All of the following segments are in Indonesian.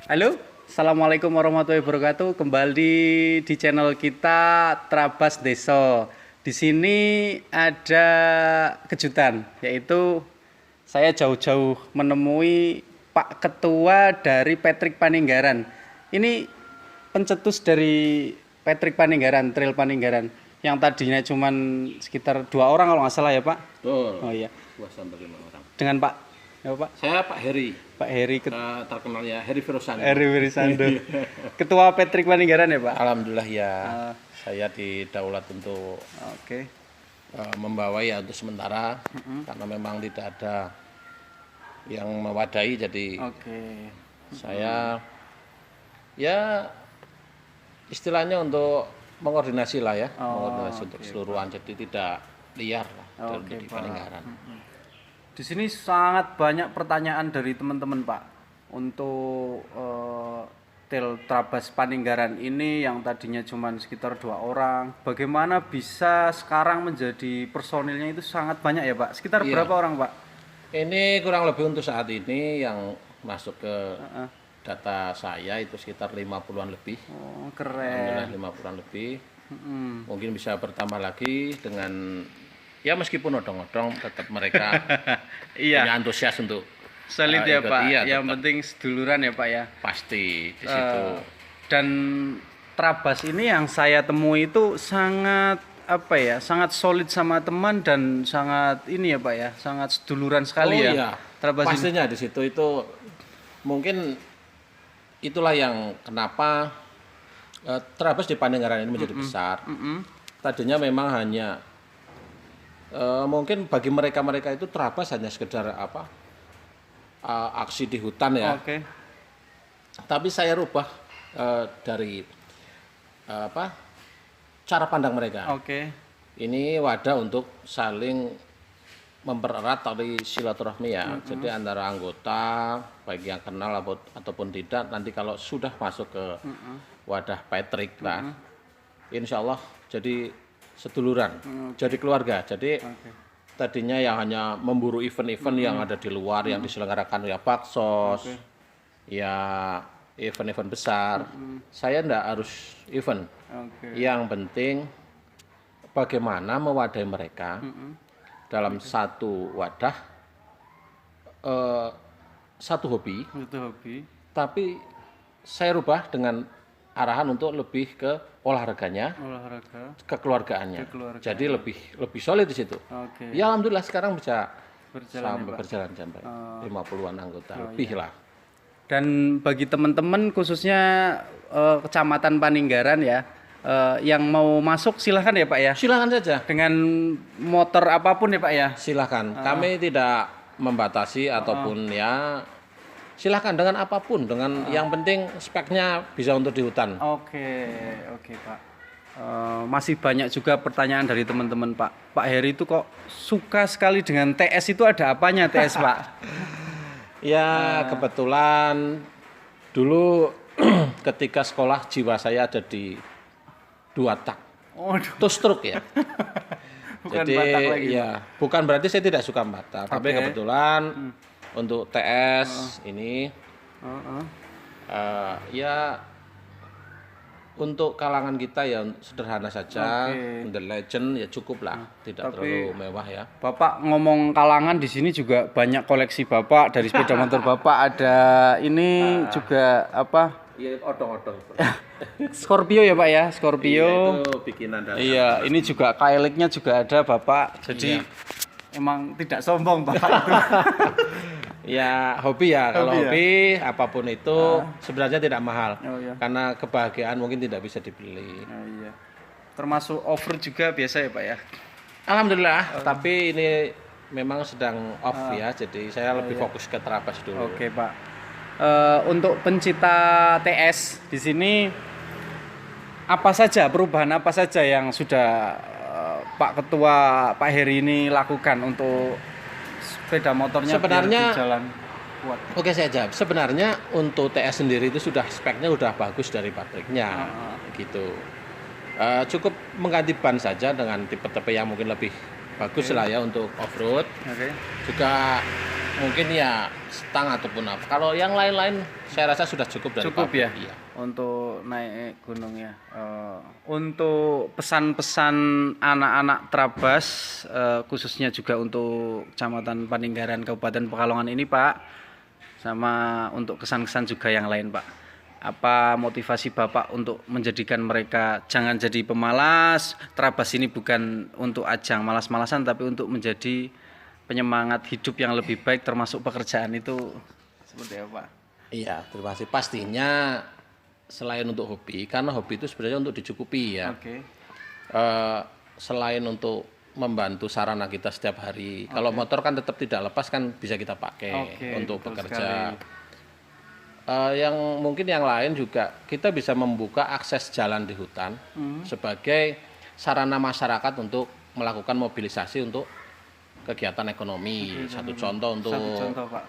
Halo, Assalamualaikum warahmatullahi wabarakatuh. Kembali di channel kita Trabas Deso. Di sini ada kejutan, yaitu saya jauh-jauh menemui Pak Ketua dari Patrick Paninggaran. Ini pencetus dari Patrick Paninggaran, Trail Paninggaran, yang tadinya cuma sekitar 2 orang kalau nggak salah ya Pak. Betul. Oh iya. 2 sampai 5 orang. Dengan Pak, ya Pak. Saya Pak Heri. Pak Heri, Terkenalnya Heri Firosani. Heri Wirisando. Ketua Patrick Paninggaran ya Pak. Alhamdulillah ya. Saya didaulat untuk Oke. membawa ya untuk sementara karena memang tidak ada yang mewadai, jadi Oke. saya ya istilahnya untuk mengordinasi lah ya, mengordinasi untuk keseluruhan, jadi tidak liar lah Oke, di Pak. Paninggaran. Di sini sangat banyak pertanyaan dari teman-teman Pak untuk Trail Trabas Paninggaran ini yang tadinya cuma sekitar 2 orang. Bagaimana bisa sekarang menjadi personilnya itu sangat banyak ya Pak? Sekitar Iya. berapa orang Pak? Ini kurang lebih untuk saat ini yang masuk ke data saya itu sekitar 50-an lebih. Oh, keren. Alhamdulillah 50-an lebih. Mungkin bisa bertambah lagi dengan ya meskipun odong-odong tetap mereka Iya. punya antusias untuk Solid ya ikut. Pak. Iya, Yang tetap. penting seduluran ya Pak ya. Pasti di situ. Dan Trabas ini yang saya temui itu sangat apa ya, sangat solid sama teman dan sangat ini ya Pak ya, sangat seduluran sekali ya. Iya. Trabas ini. Pastinya di situ itu mungkin itulah yang kenapa Trabas di Paninggaran ini menjadi besar. Tadinya memang hanya mungkin bagi mereka itu Trabas hanya sekedar apa aksi di hutan ya. Oke. Tapi saya rubah dari apa cara pandang mereka. Oke. Ini wadah untuk saling mempererat tali silaturahmi ya. Jadi antara anggota baik yang kenal ataupun tidak, nanti kalau sudah masuk ke wadah Patrick lah, insya Allah jadi seduluran, jadi keluarga. Jadi tadinya yang hanya memburu event-event yang ada di luar yang diselenggarakan ya Baksos, ya event-event besar. Saya enggak harus event. Oke. Yang penting bagaimana mewadahi mereka dalam satu wadah, satu hobi, Itu hobi. tapi saya rubah dengan arahan untuk lebih ke olahraganya, Olahraga. kekeluargaannya. Kekeluargaan. Jadi lebih solid di situ. Oke. Ya alhamdulillah sekarang bisa Berjalan sampai berjalan sampai 50-an anggota lebih lah. Dan bagi teman-teman khususnya Kecamatan Paninggaran ya, yang mau masuk silahkan ya Pak ya. Silakan saja. Dengan motor apapun ya Pak ya. Silakan. Kami tidak membatasi ataupun ya silakan dengan apapun, dengan yang penting speknya bisa untuk di hutan. Oke, oke Pak. Masih banyak juga pertanyaan dari teman-teman Pak. Pak Heri itu kok suka sekali dengan TS, itu ada apanya TS Pak? Ya kebetulan dulu ketika sekolah jiwa saya ada di 2 tak. Waduh, Two stroke ya. bukan Jadi Batak lagi. ya bukan berarti saya tidak suka Batak, tapi Oke. kebetulan untuk TS ini Heeh. ya untuk kalangan kita ya sederhana saja, Oke. The Legend ya cukup lah, tidak tapi- terlalu mewah ya. Bapak ngomong kalangan, di sini juga banyak koleksi Bapak dari sepeda motor Bapak, ada ini juga apa? Iya odong-odong. Scorpio ya Pak ya, Scorpio. Itu bikinan dari Iya, ini juga kailiknya juga ada Bapak. Jadi emang tidak sombong Bapak itu. ya hobi ya. Kalau Hobi ya? hobi apapun itu sebenarnya tidak mahal. Oh iya. Karena kebahagiaan mungkin tidak bisa dibeli. Oh, iya. Termasuk off-road juga biasa ya Pak ya. Alhamdulillah, tapi ini memang sedang off ya. Jadi saya lebih fokus ke Trabas dulu. Oke Pak. Untuk pencinta TS di sini apa saja perubahan apa saja yang sudah Pak Ketua Pak Heri ini lakukan untuk sepeda motornya biar Sebenarnya- di jalan kuat? Oke saya jawab. Sebenarnya untuk TS sendiri itu sudah speknya sudah bagus dari pabriknya, gitu. Cukup mengganti ban saja dengan tipe-tipe yang mungkin lebih bagus lah ya untuk off road. Oke. Juga mungkin ya stang ataupun apa. Kalau yang lain-lain saya rasa sudah cukup dari Cukup pabrik, ya iya. untuk naik gunung ya. Untuk pesan-pesan anak-anak Trabas, khususnya juga untuk Kecamatan Paninggaran Kabupaten Pekalongan ini Pak, sama untuk kesan-kesan juga yang lain Pak. Apa motivasi Bapak untuk menjadikan mereka jangan jadi pemalas? Trabas ini bukan untuk ajang malas-malasan, tapi untuk menjadi penyemangat hidup yang lebih baik termasuk pekerjaan itu seperti apa? Iya, terima kasih. Pastinya selain untuk hobi, karena hobi itu sebenarnya untuk dicukupi ya. Oke. Selain untuk membantu sarana kita setiap hari. Kalau motor kan tetap tidak lepas kan bisa kita pakai Oke, untuk betul bekerja. sekali. Yang mungkin yang lain juga kita bisa membuka akses jalan di hutan sebagai sarana masyarakat untuk melakukan mobilisasi untuk kegiatan ekonomi. Satu contoh untuk Satu contoh Pak.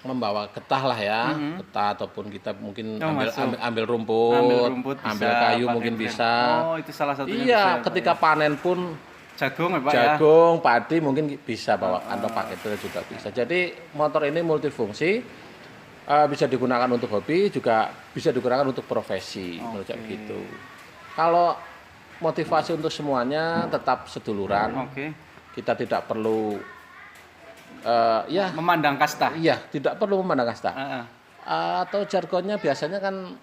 membawa getah lah ya, getah ataupun kita mungkin ambil Ambil rumput ambil bisa, kayu panen mungkin kan. bisa. Oh, itu salah satunya bisa Iya, ya, Pak, ketika panen pun jagung ya Pak ya. jagung, padi mungkin bisa bawa kantong pakai itu juga bisa. Jadi motor ini multifungsi, bisa digunakan untuk hobi, juga bisa digunakan untuk profesi, menurut saya begitu. Kalau motivasi untuk semuanya tetap seduluran, Oke. kita tidak perlu ya Memandang kasta. iya tidak perlu memandang kasta. Heeh. Atau jargonnya biasanya kan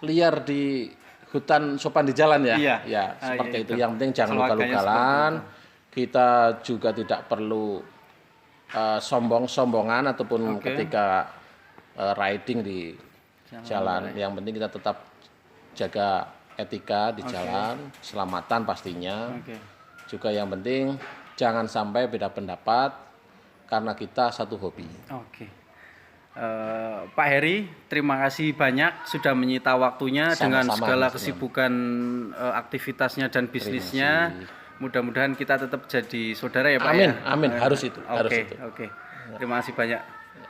liar di hutan sopan di jalan ya. Iya. Ya, seperti iya, itu. Yang penting jangan Slogannya luka-lukaan. Kita juga tidak perlu sombong-sombongan ataupun ketika riding di jalan. Yang penting kita tetap jaga etika di jalan, keselamatan pastinya. Oke. Juga yang penting jangan sampai beda pendapat karena kita satu hobi. Oke. Pak Heri, terima kasih banyak sudah menyita waktunya dengan Sama-sama, segala Mas. kesibukan aktivitasnya dan bisnisnya. Mudah-mudahan kita tetap jadi saudara ya Pak Amin, ya. amin, harus itu, harus Oke, itu. oke. Terima kasih banyak.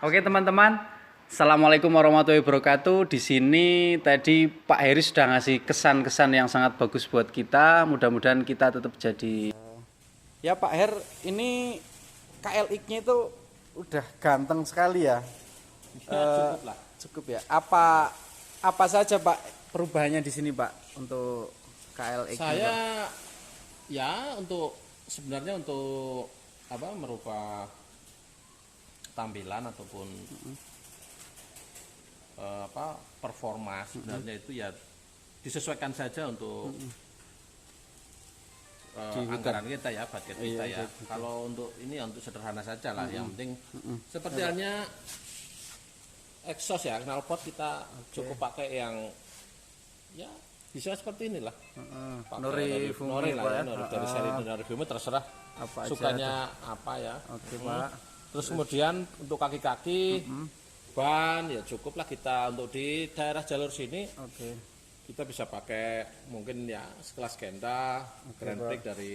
Oke teman-teman, Assalamualaikum warahmatullahi wabarakatuh. Di sini tadi Pak Heri sudah ngasih kesan-kesan yang sangat bagus buat kita. Mudah-mudahan kita tetap jadi. Ya Pak Her, ini KLX-nya itu udah ganteng sekali ya. Cukup lah. Cukup ya. Apa saja Pak perubahannya di sini Pak untuk KLX? Saya ya sebenarnya untuk apa merubah tampilan ataupun performa sebenarnya itu ya disesuaikan saja untuk anggaran kita ya, budget kita ya. Kalau untuk ini ya untuk sederhana saja lah. Yang penting seperti halnya exhaust ya, knalpot kita cukup pakai yang ya bisa seperti inilah. Nori Fumi lah ya, Nori dari seri Nori Fumi terserah apa sukanya apa ya. Oke Pak. Terus kemudian untuk kaki-kaki ban ya cukuplah kita untuk di daerah jalur sini. Oke. Kita bisa pakai mungkin ya sekelas Genta, Grand Prix dari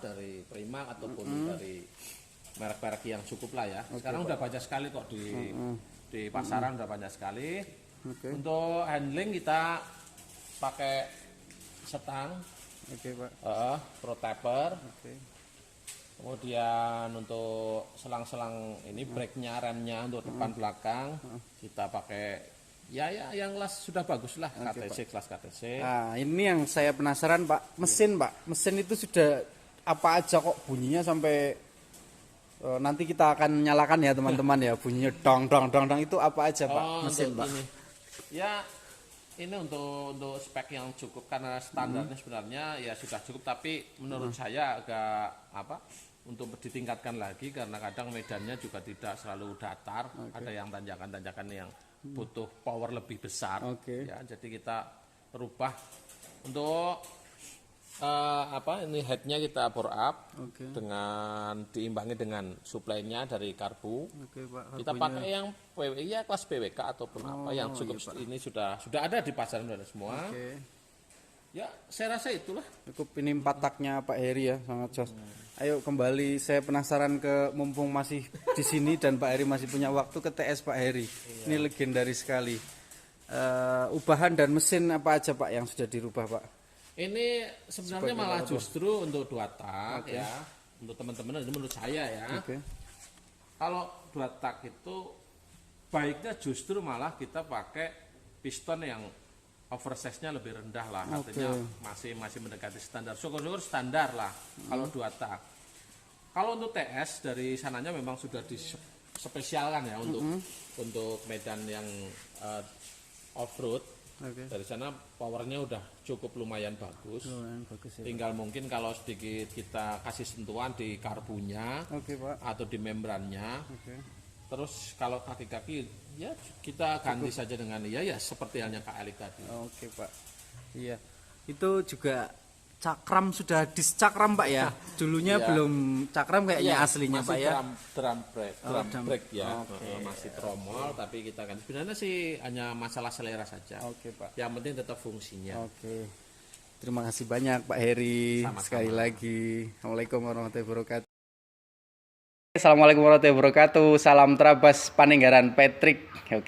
dari Prima ataupun dari merek-merek yang cukup lah ya. Sekarang udah banyak sekali kok di pasaran udah banyak sekali. Untuk handling kita pakai setang, Pak. Pro taper. Kemudian untuk selang-selang ini brake-nya, remnya untuk depan belakang kita pakai ya yang kelas sudah bagus lah, KTC, kelas KTC. Nah, ini yang saya penasaran Pak, mesin Pak. Mesin itu sudah apa aja kok bunyinya sampai nanti kita akan nyalakan ya teman-teman ya, bunyinya dong dong dong dong itu apa aja Pak mesin Pak? Ini. Ya ini untuk spek yang cukup karena standarnya sebenarnya ya sudah cukup, tapi menurut saya agak untuk ditingkatkan lagi karena kadang medannya juga tidak selalu datar, ada yang tanjakan-tanjakan yang butuh power lebih besar. Ya, jadi kita rubah untuk ini headnya kita bore up dengan diimbangi dengan suplainya dari karbu. Pak, kita pakai yang ya kelas PWK ataupun yang cukup ini sudah ada di pasaran sudah semua. Ya, saya rasa itulah. Cukup ini 4 taknya Pak Heri ya, sangat jos. Ayo kembali, saya penasaran mumpung masih di sini dan Pak Heri masih punya waktu ke TS Pak Heri. Ini legendaris sekali. Ubahan dan mesin apa aja Pak yang sudah dirubah Pak? Ini sebenarnya malah justru untuk 2 tak ya. untuk teman-teman ini menurut saya ya. Oke. Kalau 2 tak itu baiknya justru malah kita pakai piston yang oversize-nya lebih rendah lah, artinya masih mendekati standar. Syukur-syukur standar lah kalau 2 tak. Kalau untuk TS dari sananya memang sudah dispesialkan ya untuk medan yang off-road. Oke. Dari sana powernya udah cukup lumayan bagus. Lumayan bagus ya. Tinggal mungkin kalau sedikit kita kasih sentuhan di karbunya Oke, Pak. atau di membrannya. Oke. Terus kalau kaki-kaki ya kita ganti saja dengan ya seperti halnya Kak Alik tadi. Oke, Pak. Iya. Itu juga cakram sudah discakram, Pak ya. Dulunya Iya. belum cakram kayaknya Iya, aslinya, masih Pak ya. drum brake ya. Oke. Masih tromol tapi kita kan sebenarnya sih hanya masalah selera saja. Oke, Pak. Yang penting tetap fungsinya. Oke. Terima kasih banyak Pak Heri. Sama-sama. Sekali lagi. Assalamualaikum warahmatullahi wabarakatuh. Assalamualaikum warahmatullahi wabarakatuh. Salam Trabas Paninggaran Patrick. Oke.